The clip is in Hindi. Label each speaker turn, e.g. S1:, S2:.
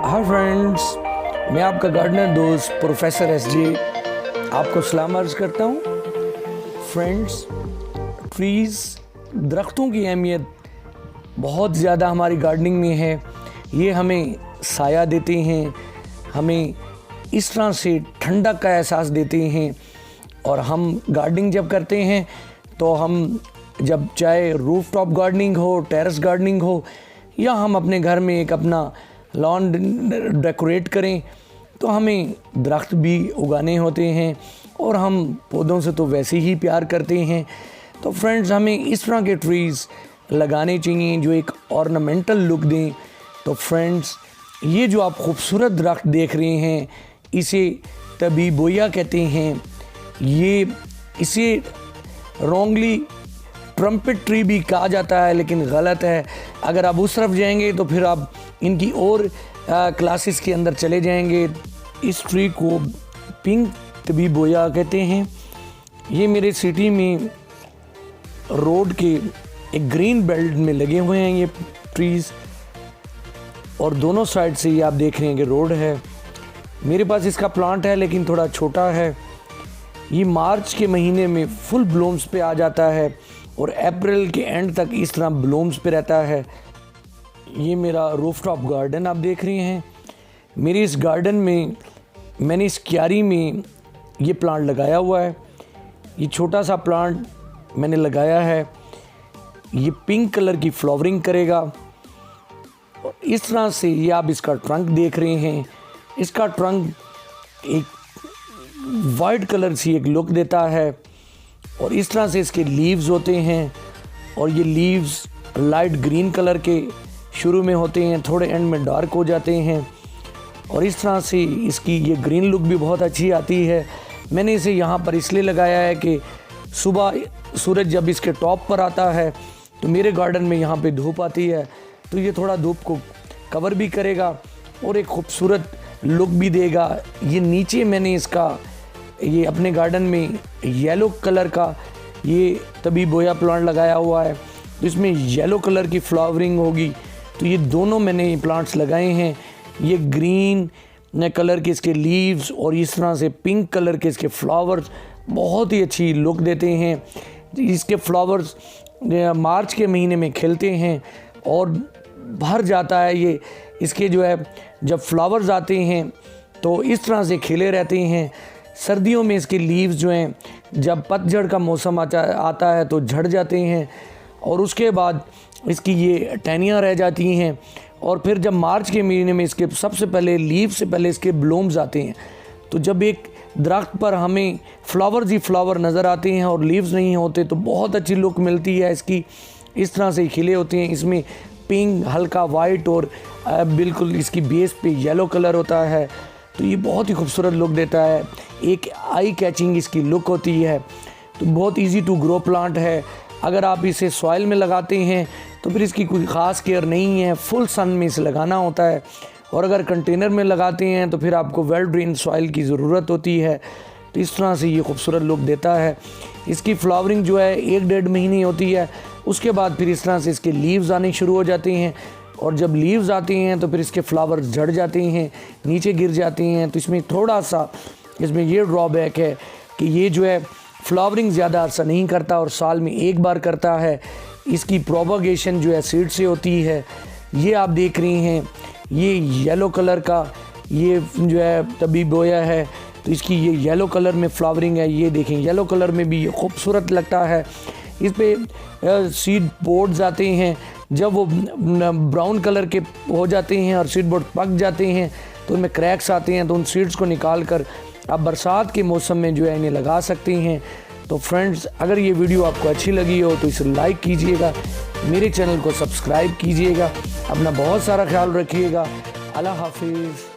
S1: हाय फ्रेंड्स, मैं आपका गार्डनर दोस्त प्रोफेसर एसजे आपको सलाम अर्ज़ करता हूँ। फ्रेंड्स, ट्रीज़ दरख्तों की अहमियत बहुत ज़्यादा हमारी गार्डनिंग में है। ये हमें साया देते हैं, हमें इस तरह से ठंडक का एहसास देते हैं। और हम गार्डनिंग जब करते हैं तो हम जब चाहे रूफ टॉप गार्डनिंग हो, टेरेस गार्डनिंग हो, या हम अपने घर में एक अपना लॉन डेकोरेट करें, तो हमें दरख्त भी उगाने होते हैं और हम पौधों से तो वैसे ही प्यार करते हैं। तो फ्रेंड्स, हमें इस तरह के ट्रीज़ लगाने चाहिए जो एक ऑर्नामेंटल लुक दें। तो फ्रेंड्स, ये जो आप खूबसूरत दरख्त देख रहे हैं, इसे तभी बोया कहते हैं। इसे रॉन्गली ट्रम्पेट ट्री भी कहा जाता है, लेकिन गलत है। अगर आप उस तरफ जाएंगे तो फिर आप इनकी और क्लासेस के अंदर चले जाएंगे। इस ट्री को पिंक तभी बोया कहते हैं। ये मेरे सिटी में रोड के एक ग्रीन बेल्ट में लगे हुए हैं ये ट्रीज़, और दोनों साइड से ये आप देख रहे हैं कि रोड है। मेरे पास इसका प्लांट है लेकिन थोड़ा छोटा है। ये मार्च के महीने में फुल ब्लूम्स पे आ जाता है और अप्रैल के एंड तक इस तरह ब्लूम्स पे रहता है। ये मेरा रूफटॉप गार्डन आप देख रहे हैं। मेरे इस गार्डन में मैंने इस क्यारी में ये प्लांट लगाया हुआ है। ये छोटा सा प्लांट मैंने लगाया है। ये पिंक कलर की फ्लावरिंग करेगा। और इस तरह से ये आप इसका ट्रंक देख रहे हैं। इसका ट्रंक एक वाइट कलर सी एक लुक देता है, और इस तरह से इसके लीव्स होते हैं। और ये लीव्स लाइट ग्रीन कलर के शुरू में होते हैं, थोड़े एंड में डार्क हो जाते हैं, और इस तरह से इसकी ये ग्रीन लुक भी बहुत अच्छी आती है। मैंने इसे यहाँ पर इसलिए लगाया है कि सुबह सूरज जब इसके टॉप पर आता है तो मेरे गार्डन में यहाँ पे धूप आती है, तो ये थोड़ा धूप को कवर भी करेगा और एक खूबसूरत लुक भी देगा। ये नीचे मैंने इसका ये अपने गार्डन में येलो कलर का ये तभी बोया प्लांट लगाया हुआ है, तो इसमें येलो कलर की फ्लावरिंग होगी। तो ये दोनों मैंने प्लांट्स लगाए हैं। ये ग्रीन कलर के इसके लीव्स और इस तरह से पिंक कलर के इसके फ्लावर्स बहुत ही अच्छी लुक देते हैं। इसके फ्लावर्स मार्च के महीने में खिलते हैं और भर जाता है ये। इसके जो है जब फ्लावर्स आते हैं तो इस तरह से खिले रहते हैं। सर्दियों में इसके लीव्स जो हैं जब पतझड़ का मौसम आता है तो झड़ जाते हैं, और उसके बाद इसकी ये टहनियाँ रह जाती हैं। और फिर जब मार्च के महीने में इसके सबसे पहले लीव से पहले इसके ब्लूम्स आते हैं। तो जब एक दरख्त पर हमें फ्लावर्स ही फ्लावर नज़र आते हैं और लीव्स नहीं होते तो बहुत अच्छी लुक मिलती है इसकी। इस तरह से खिले होते हैं। इसमें पिंक, हल्का वाइट और बिल्कुल इसकी बेस पे येलो कलर होता है, तो ये बहुत ही खूबसूरत लुक देता है। एक आई कैचिंग इसकी लुक होती है। तो बहुत इजी टू ग्रो प्लांट है। अगर आप इसे सॉइल में लगाते हैं तो फिर इसकी कोई ख़ास केयर नहीं है, फुल सन में इसे लगाना होता है। और अगर कंटेनर में लगाते हैं तो फिर आपको वेल ड्रेन सॉइल की ज़रूरत होती है। तो इस तरह से ये खूबसूरत लुक देता है। इसकी फ्लावरिंग जो है 1-1.5 महीने होती है। उसके बाद फिर इस तरह से इसके लीव्स आने शुरू हो जाते हैं, और जब लीव्स आते हैं तो फिर इसके फ्लावर्स झड़ जाते हैं, नीचे गिर जाते हैं। तो इसमें थोड़ा सा इसमें ये ड्रॉबैक है कि ये जो है फ्लावरिंग ज़्यादा अर्सा नहीं करता और साल में एक बार करता है। इसकी प्रोपगेशन जो है सीड से होती है। ये आप देख रही हैं, ये येलो कलर का ये जो है तभी बोया है, तो इसकी ये येलो कलर में फ्लावरिंग है। ये देखें, येलो कलर में भी ये खूबसूरत लगता है। इस पे सीड बोर्ड्स आते हैं। जब वो ब्राउन कलर के हो जाते हैं और सीड बोर्ड पक जाते हैं तो उनमें क्रैक्स आते हैं, तो उन सीड्स को निकाल कर आप बरसात के मौसम में जो है इन्हें लगा सकते हैं। तो फ्रेंड्स, अगर ये वीडियो आपको अच्छी लगी हो तो इसे लाइक कीजिएगा, मेरे चैनल को सब्सक्राइब कीजिएगा। अपना बहुत सारा ख्याल रखिएगा। अल्लाह हाफिज़।